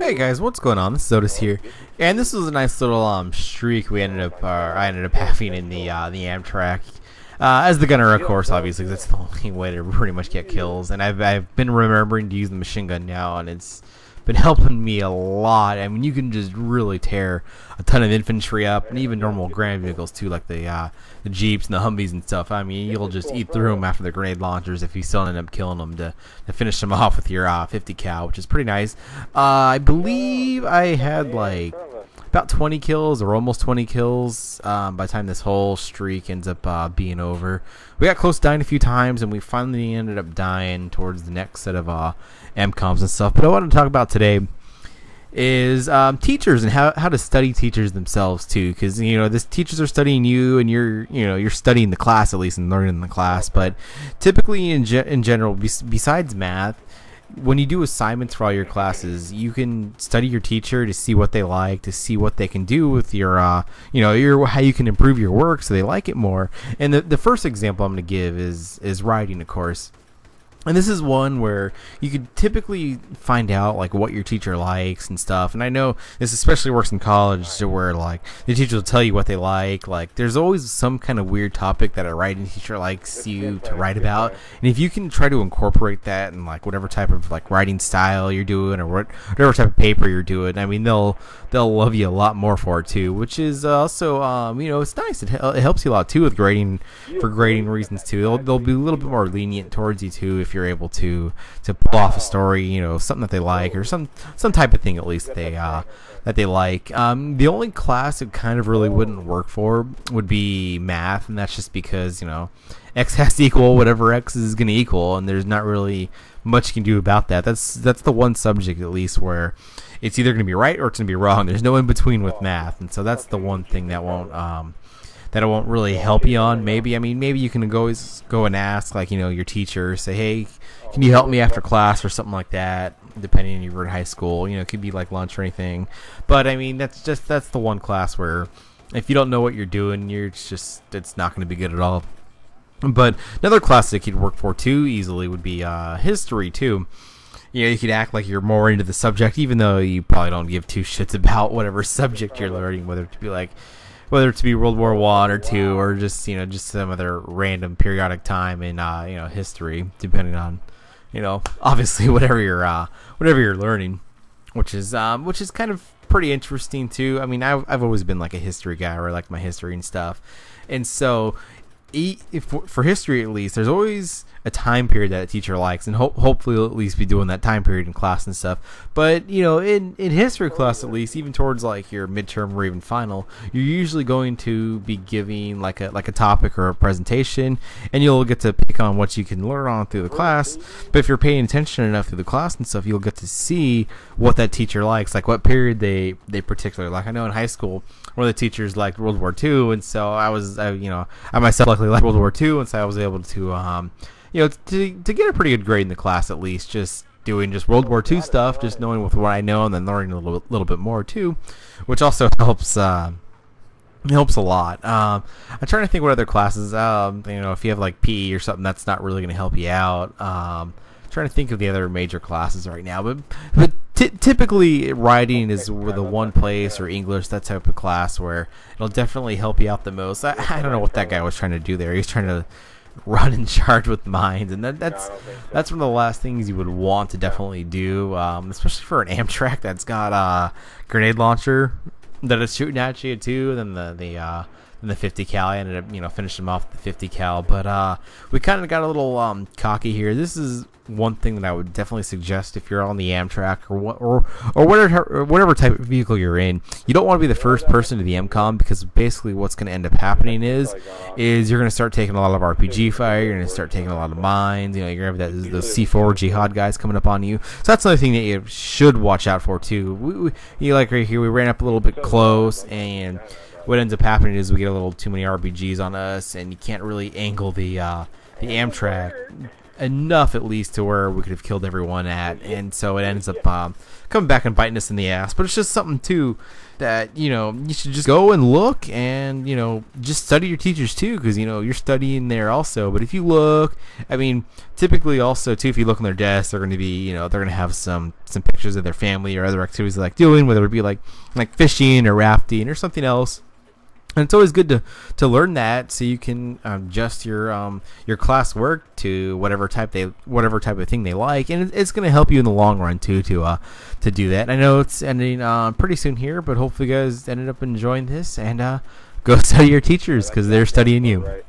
Hey guys, what's going on? This is Otis here, and this was a nice little streak I ended up having in the Amtrak. As the gunner, of course, obviously, 'cause that's the only way to pretty much get kills. And I've been remembering to use the machine gun now, and it's been helping me a lot. I mean, you can just really tear a ton of infantry up, and even normal ground vehicles too, like the Jeeps and the Humvees and stuff. I mean, you'll just eat through them after the grenade launchers if you still end up killing them to finish them off with your 50 cal, which is pretty nice. I believe I had like about 20 kills or almost 20 kills by the time this whole streak ends up being over. We got close to dying a few times, and we finally ended up dying towards the next set of MCOMs and stuff. But what I want to talk about today is teachers and how to study teachers themselves too, because this teachers are studying you, and you're studying the class, at least, and learning the class. But typically in general, besides math, when you do assignments for all your classes, you can study your teacher to see what they like, to see what they can do with your how you can improve your work so they like it more. And the first example I'm going to give is writing, of course. And this is one where you could typically find out like what your teacher likes and stuff. And I know this especially works in college, so where like the teacher will tell you what they like. Like there's always some kind of weird topic that a writing teacher likes you to write about. And if you can try to incorporate that in like whatever type of like writing style you're doing, or whatever type of paper you're doing, I mean they'll love you a lot more for it too. Which is also it's nice. It helps you a lot too with grading, for grading reasons too. They'll be a little bit more lenient towards you too if you're able to pull off a story, something that they like, or some type of thing at least that they like. The only class it kind of really wouldn't work for would be math, and that's just because x has to equal whatever x is going to equal, and there's not really much you can do about that. That's the one subject at least where it's either going to be right or it's going to be wrong. There's no in between with math, and so that's the one thing that won't really help you on. Maybe you can go and ask like your teacher, say, hey, can you help me after class or something like that, depending on you were in high school. It could be like lunch or anything. But I mean that's the one class where if you don't know what you're doing, it's not going to be good at all. But another class that could work for too easily would be history too. You could act like you're more into the subject, even though you probably don't give two shits about whatever subject you're learning, whether it be World War I or II, or just some other random periodic time in history, depending on obviously whatever you're learning, which is kind of pretty interesting too. I mean, I've always been like a history guy, or I like my history and stuff, and so for history at least, there's always a time period that a teacher likes, and hopefully you'll at least be doing that time period in class and stuff. But in history class, at least, even towards like your midterm or even final, you're usually going to be giving like a topic or a presentation, and you'll get to pick on what you can learn on through the class. But if you're paying attention enough through the class and stuff, you'll get to see what that teacher likes, like what period they particularly like. I know in high school, one of the teachers liked World War II, and so I myself luckily liked World War II, and so I was able to to get a pretty good grade in the class, at least just doing just World War II stuff, just knowing with what I know, and then learning a little bit more too, which also helps a lot. I'm trying to think what other classes, if you have like PE or something, that's not really going to help you out. Trying to think of the other major classes right now, but typically writing is the one place, or English, that type of class, where it'll definitely help you out the most. I don't know what that guy was trying to do there. He was trying to run in charge with mines, and that's one of the last things you would want to definitely do, especially for an Amtrak that's got a grenade launcher that is shooting at you too. And then the 50 cal, I ended up finishing off the 50 cal, but we kind of got a little cocky here. This is one thing that I would definitely suggest if you're on the Amtrak or whatever type of vehicle you're in. You don't want to be the first person to the MCOM, because basically what's going to end up happening is you're going to start taking a lot of RPG fire. You're going to start taking a lot of mines. You're going to have those C4 jihad guys coming up on you. So that's another thing that you should watch out for too. Like right here, we ran up a little bit close, and what ends up happening is we get a little too many RPGs on us, and you can't really angle the Amtrak enough at least to where we could have killed everyone at, and so it ends up coming back and biting us in the ass. But it's just something too that you should just go and look, and just study your teachers too, because you're studying there also. But if you look, I mean, typically also too, if you look on their desks, they're going to be they're going to have some pictures of their family or other activities they like doing, whether it be like fishing or rafting or something else. And it's always good to learn that, so you can adjust your class work to whatever type of thing they like, and it's going to help you in the long run too to do that. I know it's ending pretty soon here, but hopefully you guys ended up enjoying this, and go study your teachers because they're studying you.